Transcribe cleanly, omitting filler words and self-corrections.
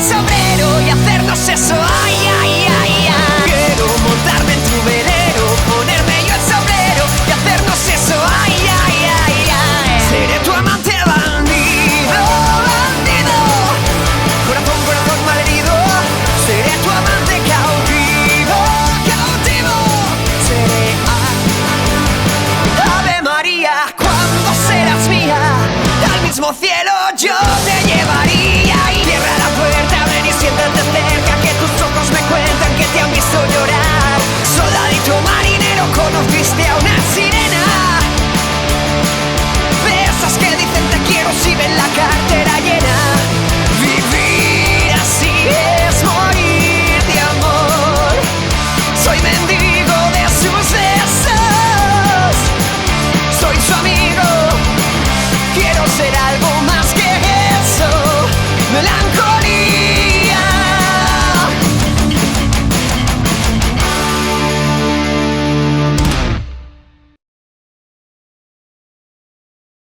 sombrero y hacernos eso. Ay, ay, ay, ay. Quiero montarme en tu velero, ponerme yo el sombrero y hacernos eso. Ay, ay, ay, ay. Seré tu amante bandido, bandido. Corazón, corazón malherido. Seré tu amante cautivo, cautivo. Seré Ave María, cuando serás mía, al mismo cielo